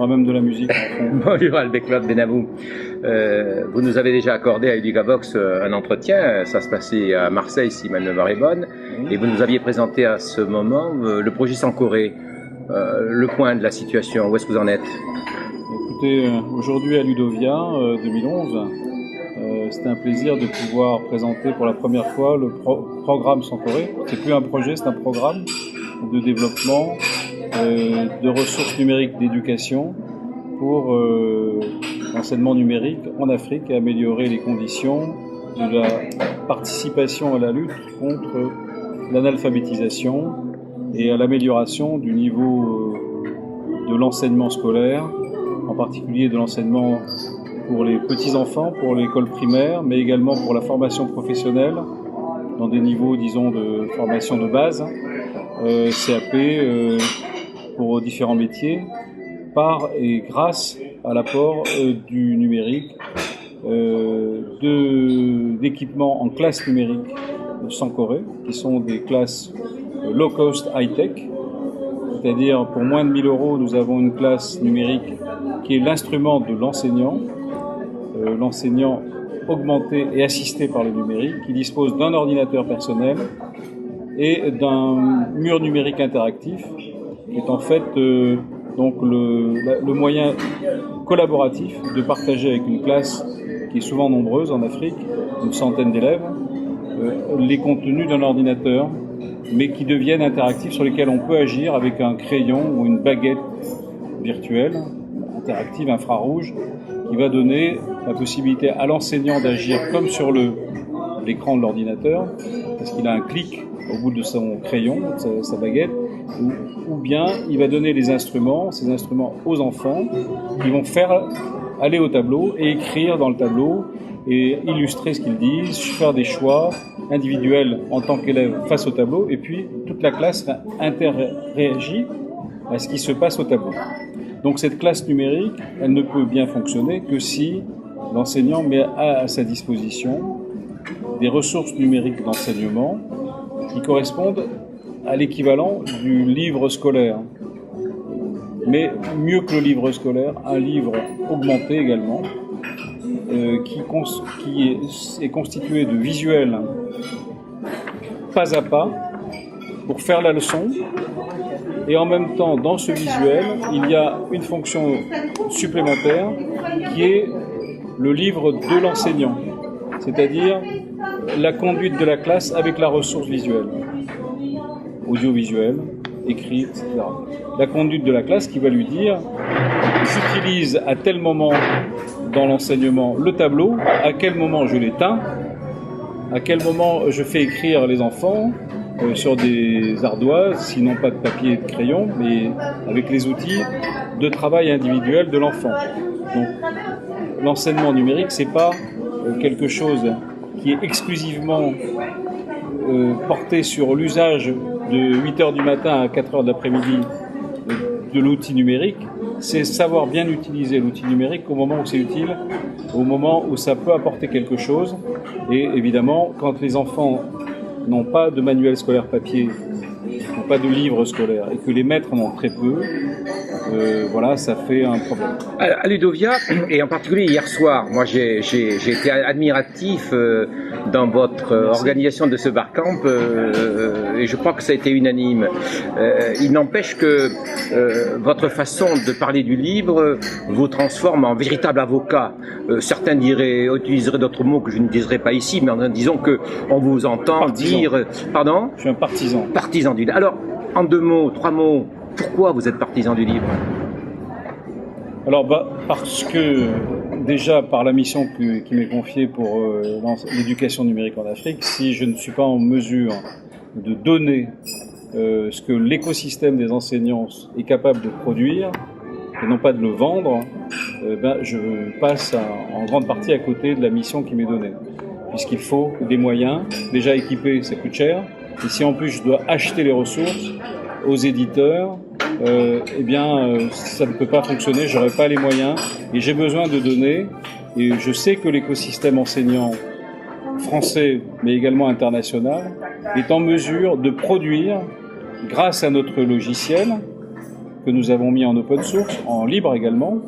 aura même de la musique. Bonjour Albert-Claude Benamou. Vous nous avez déjà accordé à Educavox un entretien, ça se passait à Marseille si ma mémoire est bonne, et vous nous aviez présenté à ce moment le projet Sankoré, le point de la situation, où est-ce que vous en êtes? Écoutez, aujourd'hui à Ludovia 2011, c'était un plaisir de pouvoir présenter pour la première fois le programme Sankoré. C'est plus un projet, c'est un programme de développement de ressources numériques d'éducation pour l'enseignement numérique en Afrique et améliorer les conditions de la participation à la lutte contre l'analphabétisation et à l'amélioration du niveau de l'enseignement scolaire, en particulier de l'enseignement pour les petits-enfants, pour l'école primaire, mais également pour la formation professionnelle, dans des niveaux, disons, de formation de base, CAP, pour différents métiers, par et grâce à l'apport du numérique, d'équipements en classe numérique Sankoré, qui sont des classes low cost high-tech, c'est-à-dire pour moins de 1 000 €, nous avons une classe numérique qui est l'instrument de l'enseignant, l'enseignant augmenté et assisté par le numérique, qui dispose d'un ordinateur personnel et d'un mur numérique interactif, qui est en fait donc le moyen collaboratif de partager avec une classe qui est souvent nombreuse en Afrique, une centaine d'élèves, les contenus d'un ordinateur, mais qui deviennent interactifs, sur lesquels on peut agir avec un crayon ou une baguette virtuelle, interactive, infrarouge, qui va donner la possibilité à l'enseignant d'agir comme sur l'écran de l'ordinateur, parce qu'il a un clic au bout de son crayon, sa baguette, ou bien il va donner ces instruments aux enfants qui vont faire aller au tableau et écrire dans le tableau et illustrer ce qu'ils disent, faire des choix individuels en tant qu'élève face au tableau, et puis toute la classe interréagit à ce qui se passe au tableau. Donc cette classe numérique, elle ne peut bien fonctionner que si l'enseignant met à sa disposition des ressources numériques d'enseignement qui correspondent à l'équivalent du livre scolaire. Mais mieux que le livre scolaire, un livre augmenté également, qui est constitué de visuels pas à pas pour faire la leçon. Et en même temps, dans ce visuel, il y a une fonction supplémentaire qui est le livre de l'enseignant, c'est-à-dire la conduite de la classe avec la ressource visuelle, audiovisuelle, écrit, etc. La conduite de la classe qui va lui dire « j'utilise à tel moment dans l'enseignement le tableau, à quel moment je l'éteins, à quel moment je fais écrire les enfants sur des ardoises, sinon pas de papier et de crayon, mais avec les outils de travail individuel de l'enfant. » Donc l'enseignement numérique, c'est pas quelque chose qui est exclusivement porté sur l'usage de 8h du matin à 4h de l'après-midi de l'outil numérique, c'est savoir bien utiliser l'outil numérique au moment où c'est utile, au moment où ça peut apporter quelque chose. Et évidemment, quand les enfants n'ont pas de manuel scolaire papier, n'ont pas de livres scolaires, et que les maîtres en ont très peu, voilà, ça fait un problème. À Ludovia, et en particulier hier soir, moi j'ai été admiratif dans votre organisation de ce barcamp, et je crois que ça a été unanime. Il n'empêche que votre façon de parler du livre vous transforme en véritable avocat. Certains utiliseraient d'autres mots que je n'utiliserai pas ici, mais disons que on vous entend dire... Pardon ? Je suis un partisan. Partisan du livre. Alors, en 2 mots, 3 mots, pourquoi vous êtes partisan du livre? Alors, parce que déjà par la mission qui m'est confiée pour l'éducation numérique en Afrique, si je ne suis pas en mesure de donner ce que l'écosystème des enseignants est capable de produire, et non pas de le vendre, je passe en grande partie à côté de la mission qui m'est donnée. Puisqu'il faut des moyens, déjà équipés, ça coûte cher, et si en plus je dois acheter les ressources aux éditeurs, ça ne peut pas fonctionner, j'aurai pas les moyens, et j'ai besoin de donner, et je sais que l'écosystème enseignant français, mais également international, est en mesure de produire, grâce à notre logiciel, que nous avons mis en open source, en libre également,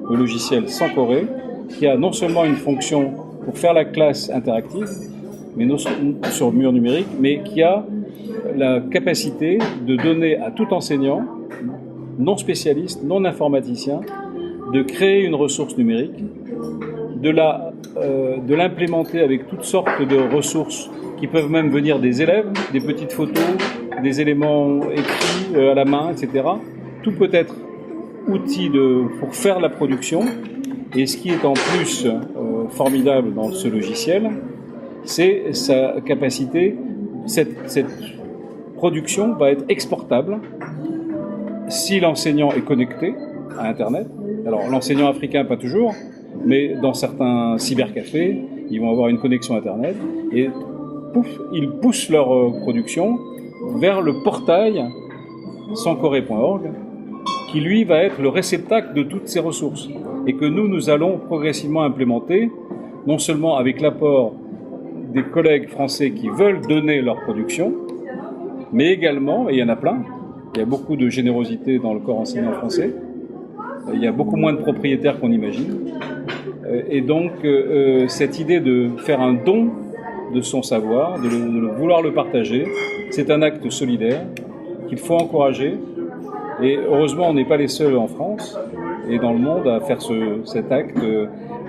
le logiciel Sankoré, qui a non seulement une fonction pour faire la classe interactive, mais non sur mur numérique, mais qui a la capacité de donner à tout enseignant, non spécialiste, non informaticien, de créer une ressource numérique, de l'implémenter avec toutes sortes de ressources qui peuvent même venir des élèves, des petites photos, des éléments écrits à la main, etc. Tout peut être outil pour faire la production. Et ce qui est en plus formidable dans ce logiciel, c'est sa capacité. Cette production va être exportable si l'enseignant est connecté à Internet. Alors l'enseignant africain, pas toujours, mais dans certains cybercafés, ils vont avoir une connexion Internet et pouf, ils poussent leur production vers le portail sankoré.org qui lui va être le réceptacle de toutes ces ressources et que nous allons progressivement implémenter, non seulement avec l'apport des collègues français qui veulent donner leur production, mais également, et il y en a plein, il y a beaucoup de générosité dans le corps enseignant français, il y a beaucoup moins de propriétaires qu'on imagine, et donc cette idée de faire un don de son savoir, de vouloir le partager, c'est un acte solidaire qu'il faut encourager, et heureusement on n'est pas les seuls en France et dans le monde à faire cet acte.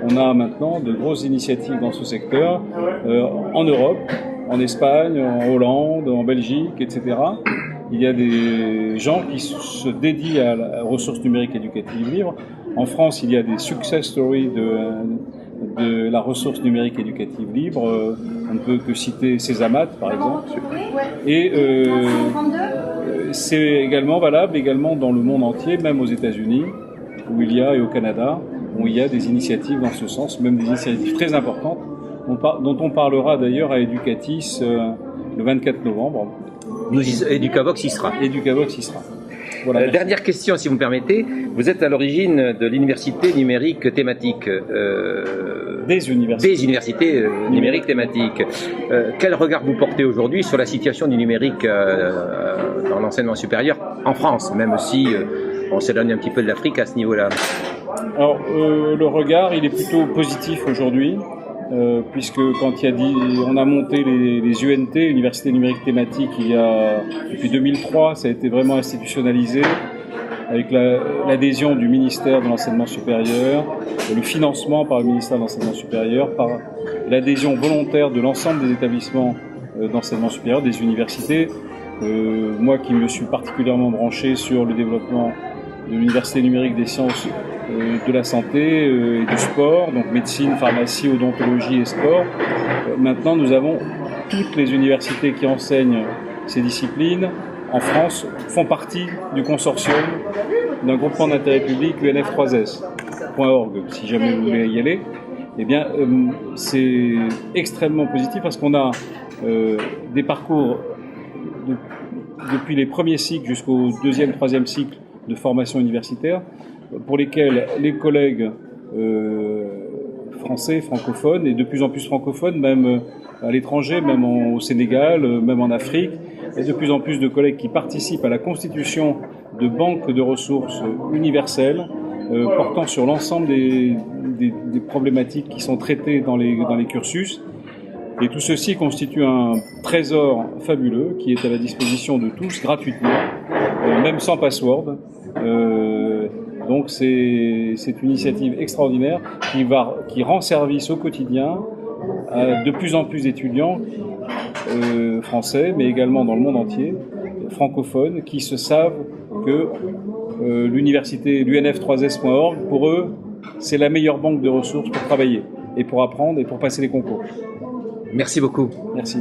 On a maintenant de grosses initiatives dans ce secteur, en Europe, en Espagne, en Hollande, en Belgique, etc. Il y a des gens qui se dédient à la ressource numérique éducative libre. En France, il y a des success stories de la ressource numérique éducative libre. On ne peut que citer Césamat, par exemple. Et c'est également valable dans le monde entier, même aux États-Unis, où il y a, et au Canada, où il y a des initiatives dans ce sens, même des initiatives très importantes, dont on parlera d'ailleurs à Educatis le 24 novembre. Educavox y sera. Educavox y sera. Voilà, dernière question, si vous me permettez. Vous êtes à l'origine de l'université numérique thématique. Des universités numériques thématiques. Quel regard vous portez aujourd'hui sur la situation du numérique dans l'enseignement supérieur en France, même si on s'éloigne un petit peu de l'Afrique à ce niveau-là? Alors, le regard, il est plutôt positif aujourd'hui, puisque quand on a monté les UNT, Universités numériques thématiques, depuis 2003, ça a été vraiment institutionnalisé, avec l'adhésion du ministère de l'Enseignement supérieur, le financement par le ministère de l'Enseignement supérieur, par l'adhésion volontaire de l'ensemble des établissements d'enseignement supérieur, des universités. Moi qui me suis particulièrement branché sur le développement de l'Université numérique des sciences de la santé et du sport, donc médecine, pharmacie, odontologie et sport. Maintenant, nous avons toutes les universités qui enseignent ces disciplines en France font partie du consortium d'un groupement d'intérêt public UNF3S.org. Si jamais vous voulez y aller, eh bien, c'est extrêmement positif parce qu'on a des parcours depuis les premiers cycles jusqu'au deuxième, troisième cycle de formation universitaire, pour lesquels les collègues français, francophones, et de plus en plus francophones, même à l'étranger, même au Sénégal, même en Afrique, et de plus en plus de collègues qui participent à la constitution de banques de ressources universelles, portant sur l'ensemble des problématiques qui sont traitées dans les cursus. Et tout ceci constitue un trésor fabuleux qui est à la disposition de tous gratuitement, même sans password. Donc c'est une initiative extraordinaire qui rend service au quotidien à de plus en plus d'étudiants français, mais également dans le monde entier, francophones, qui se savent que l'université, l'UNF3S.org, pour eux, c'est la meilleure banque de ressources pour travailler et pour apprendre et pour passer les concours. Merci beaucoup. Merci.